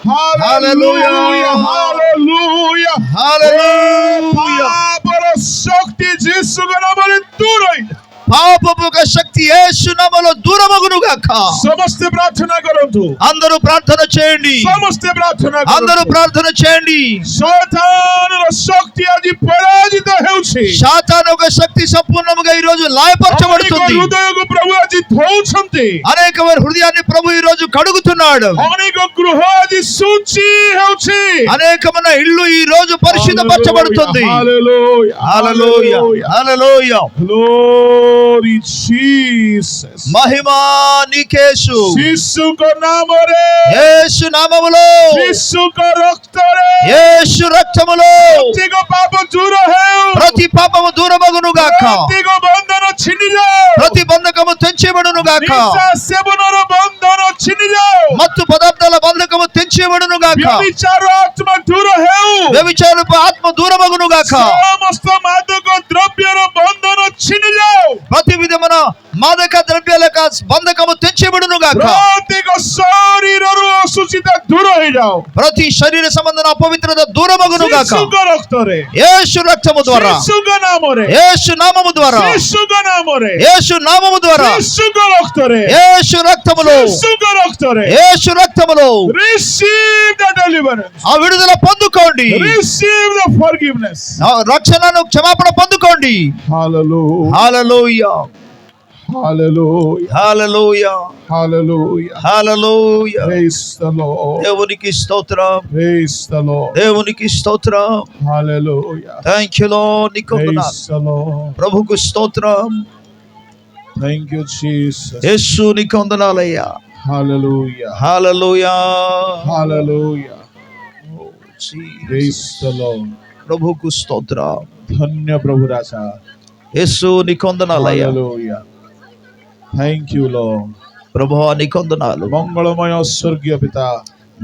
హల్లెలూయా హల్లెలూయా హల్లెలూయా పాపర శక్తి యేసు నామములో దూరై పాపపు శక్తి యేసు నామములో దూరమగును గాక. సమస్త ప్రార్థన కరంతు. అందరూ ప్రార్థన చేయండి. సమస్త ప్రార్థన కరంతు. అందరూ ప్రార్థన చేయండి. సాతానుల శక్తి అది పరాజిత హెଉଛି. సాతాను శక్తి సంపూర్ణంగా ఈ రోజు లయపరచబడుతుంది. హృదయకు ప్రభు అది ధౌଛନ୍ତି. అనేక హృదయాన్ని ప్రభు ఈ రోజు కడుగుతున్నాడు. అనేక గృహ అది శుచి హెଉଛି. అనేకమైన ఇల్లు ఈ రోజు పరిశుద్ధపరచబడుతుంది. హల్లెలూయా హల్లెలూయా హల్లెలూయా Glory Jesus. మహిమా నీకేసు. यीशु को नाम रे. యేసు నామములో. यीशु को रक्त रे. యేసు రక్తములో. प्रति को पाप दूर है. ప్రతి పాపము దూరమగును గాక. प्रति को बंधन छिनि जाओ. ప్రతి బంధకము తెంచేబడును గాక. निशा सेवनर बंधन छिनि जाओ. మత్తు పదార్థాల బంధకము తెంచేబడును గాక. व्यभिचार आत्मा दूर है. వ్యభిచారపు ఆత్మ దూరమగును గాక. समस्त मादक द्रव्यर बंधन छिनि जाओ. ప్రతి విధమైన మాదక ద్రవ్యాల బంధకము తెంచేబడును గాక. प्रति को शरीररु अशुचिता दूर हो जाओ. ప్రతి శరీర సంబంధన అపవిత్రత దూరమగును గాక. यीशु को रक्त रे. యేసు రక్తము ద్వారా. यीशु को नाम रे. యేసు నామము ద్వారా. यीशु को नाम रे. యేసు నామము ద్వారా. यीशु को रक्त रे. యేసు రక్తములో. यीशु को रक्त रे. యేసు రక్తములో. Receive the deliverance. ఆ విడుదల పొందుకోండి. Receive the forgiveness. ఆ రక్షణను క్షమాపణ పొందుకోండి. Hallelujah. Hallelujah Hallelujah. Hallelujah Hallelujah. Hallelujah. Praise the Lord. దేవునికి స్తోత్రం. Praise the Lord. దేవునికి స్తోత్రం. Hallelujah. Thank you lord. నీకు వందనాలు. Praise the Lord. ప్రభుకు స్తోత్రం. Thank you, Jesus. యేసు నీకు వందనాలయ్యా. Hallelujah. Hallelujah Hallelujah. Oh Jesus. Praise the Lord. ప్రభుకు స్తోత్రం. धन्य प्रभु राजा. యేసు నీకు వందనాలయ్యా. Hallelujah. Thank you, Lord. ప్రభువా నీకు వందనాలు. मंगलमय स्वर्गीय पिता.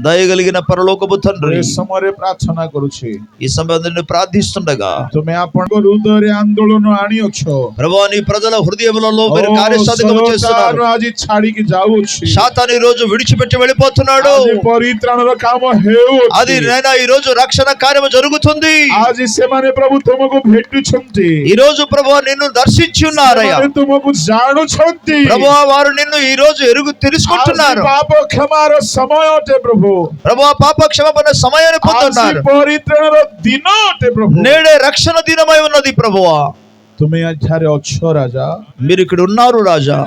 దయగలిగిన పరలోకపు తండ్రి, ए समय प्रार्थना करूछि. ఈ సమయంలో ప్రార్థిస్తుండగా तुमे आपण हृदय आंदोलन आनी अछो. ప్రభువా నీ ప్రజల హృదయములలో మీరు కార్యసాధకము చేస్తున్నారు. आज छाड़ी की जाउछि. సాతాను ఈ రోజు విడిచిపెట్టి వెళ్ళిపోతున్నాడు. आज परित्राणर काम हेउछि. అది నైనా ఈ రోజు రక్షణ కార్యము జరుగుతుంది. आज सेमाने प्रभु तुमको भेटुछंती. ఈ రోజు ప్రభువా నిన్ను దర్శించి ఉన్నారయ్యా. सेमाने तुमको जानुछंती. ప్రభువా వారు నిన్ను ఈ రోజు తెలుసుకుంటున్నారు. पाप क्षमार समय अटे प्रभु. ప్రభువా పాప క్షమాపణ సమయాన్ని పొందుతున్నారు. परित्राणर दिन अटे प्रभु. నేడే రక్షణ దినమై ఉన్నది ప్రభువా. तुमे आधारे अच्छो राजा. మీరు ఇక్కడ ఉన్నారు రాజా.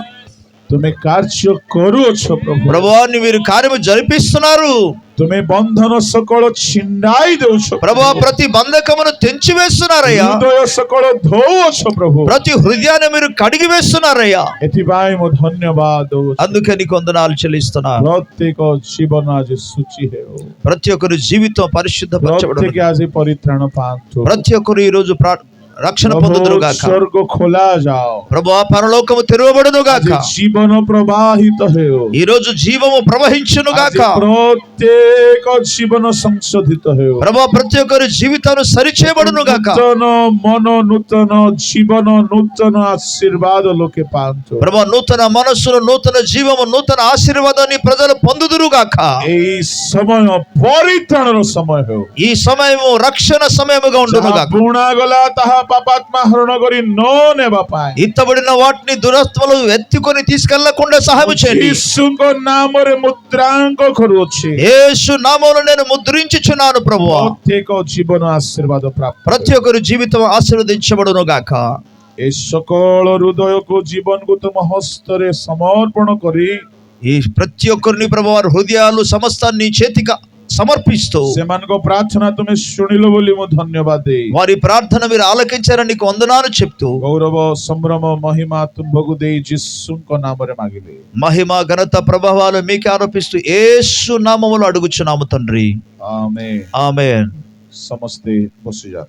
तुमे कार्य करूअछो प्रभु. ప్రభువా మీరు కార్యము జరిపిస్తున్నారు. तुमे बंधन सकल छिंडाई देउछो ప్రభువా ప్రతి బంధకమును తెంచివేస్తున్నారయ్యా. हृदय सकल धोउछो प्रभु. ప్రతి హృదయాన్ని మీరు కడిగి వేస్తున్నారయ్యా. एथिबाई मो धन्यवाद देउछो. అందుకే నీకు వందనాలు చెల్లిస్తున్నా. प्रत्येक जीवन आज सूची है. ప్రతి ఒక్కరి జీవితం పరిశుద్ధపరచబడును. प्रत्येक आज परित्राण पांतु. ప్రతి ఒక్కరు ఈ రోజు రక్షణ పొందుదురు గాక. स्वर्ग खोला जाओ. ప్రభువా పరలోకము తెరవబడును గాక. जीवन प्रवाहित हेओ. ఈ రోజు జీవము ప్రవహించును గాక. प्रत्येक जीवन संशोधित हेओ. ప్రభువా ప్రతి ఒక్కరి జీవితాలు సరిచేయబడును గాక. नूतन मन नूतन जीवन नूतन आशीर्वाद लोके पांतु. ప్రభువా నూతన మనస్సును నూతన జీవము నూతన ఆశీర్వాదాన్ని ప్రజలు పొందుదురు గాక. এই समय परित्राणर समय हेओ. ఈ సమయము రక్షణ సమయముగా ఉండును గాక. बुणा गला ताहा पापात्मा हरण करी न नेबा पाए. ఇత్తబడిన వాటిని దురాత్మలు ఎత్తుకొని తీసుకెళ్లకుండా సహాయం చేయండి. यीशुको नाम रे मुद्रांक करूछि. యేసు నామములో నేను ముద్రించుచున్నాను ప్రభువా. प्रत्येक जीवन आशीर्वाद प्राप्त. ప్రతి ఒక్కరి జీవితం ఆశీర్వదించబడును గాక. ए सकल हृदय को जीवन को तुम हस्तरे समर्पण करी ఈ ప్రతి ఒక్కరిని ప్రభువా హృదయాలు సమస్తాన్ని చేతికి సమర్పిస్తూ सेमानको प्रार्थना तुमे शुनिलो बोली मो धन्यवाद दे. వారి ప్రార్థన మీరు ఆలకించారని నీకు వందనాలు చెప్తూ गौरव संभ्रम महिमा तुम्भको दे यीशुको नामरे मागिले. మహిమ ఘనత ప్రభావాలు మీకే ఆరోపిస్తూ యేసు నామములో అడుగుచున్నాము తండ్రి. आमेन. ఆమేన్. समस्ते बसि जा.